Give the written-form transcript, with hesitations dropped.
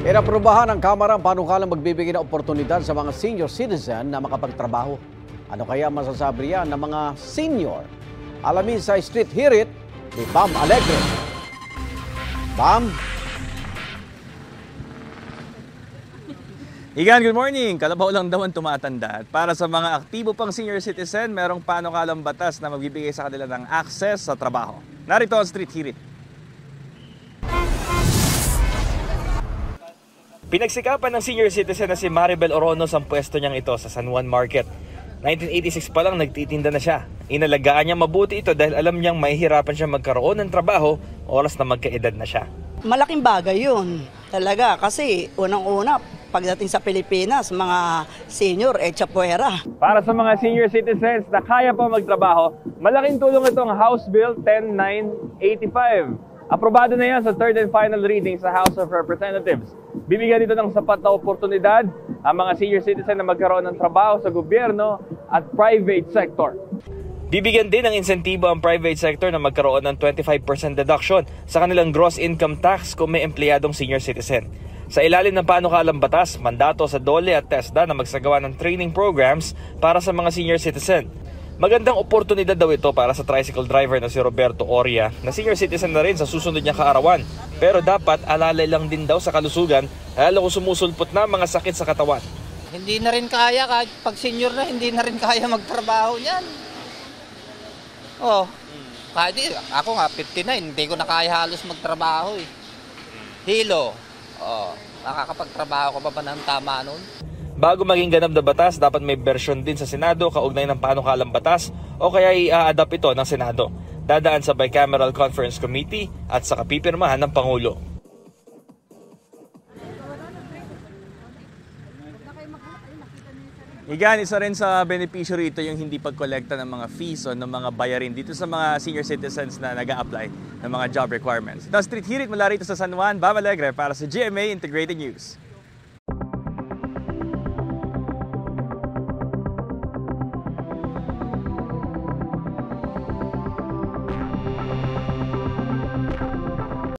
Inaprubahan ng Kamara ang panukalang magbibigay ng oportunidad sa mga senior citizen na makapagtrabaho. Ano kaya masasabi yan ng mga senior? Alamin sa Street Hirit ni Bam Alegre. Bam? Igan, good morning! Kalabaw lang daw ang tumatanda. At para sa mga aktibo pang senior citizen, merong panukalang batas na magbibigay sa kanila ng access sa trabaho. Narito ang Street Hirit. Pinagsikapan ng senior citizen na si Maribel Oronos ang pwesto niyang ito sa San Juan Market. 1986 pa lang nagtitinda na siya. Inalagaan niya mabuti ito dahil alam niyang mahihirapan siya magkaroon ng trabaho oras na magkaedad na siya. Malaking bagay yun talaga kasi unang-una pagdating sa Pilipinas, mga senior chapuera. Para sa mga senior citizens na kaya pa magtrabaho, malaking tulong itong House Bill 10985. Aprobado na yan sa third and final reading sa House of Representatives. Bibigyan dito ng sapat na oportunidad ang mga senior citizen na magkaroon ng trabaho sa gobyerno at private sector. Bibigyan din ng insentibo ang private sector na magkaroon ng 25% deduction sa kanilang gross income tax kung may empleyadong senior citizen. Sa ilalim ng panukalang batas, mandato sa DOLE at TESDA na magsagawa ng training programs para sa mga senior citizen. Magandang oportunidad daw ito para sa tricycle driver na si Roberto Oria na senior citizen na rin sa susunod niya kaarawan. Pero dapat alalay lang din daw sa kalusugan lalo kung sumusulpot na mga sakit sa katawan. Hindi na rin kaya, kahit pag senior na, hindi na rin kaya magtrabaho niyan. Oh, kahit ako nga 59, hindi ko na kaya halos magtrabaho eh. Hilo, nakakapagtrabaho ko pa ba ng tama nun? Bago maging ganap na batas, dapat may bersyon din sa Senado kaugnay ng panukalang batas o kaya i-a-adapt ito ng Senado. Dadaan sa Bicameral Conference Committee at sa kapipirmahan ng Pangulo. Igan, isa rin sa benepisyo rito yung hindi pagkolekta ng mga fees o ng mga bayarin dito sa mga senior citizens na nag-a-apply ng mga job requirements. The Street Hirit mula rito sa San Juan, Bam Alegre para sa GMA Integrated News.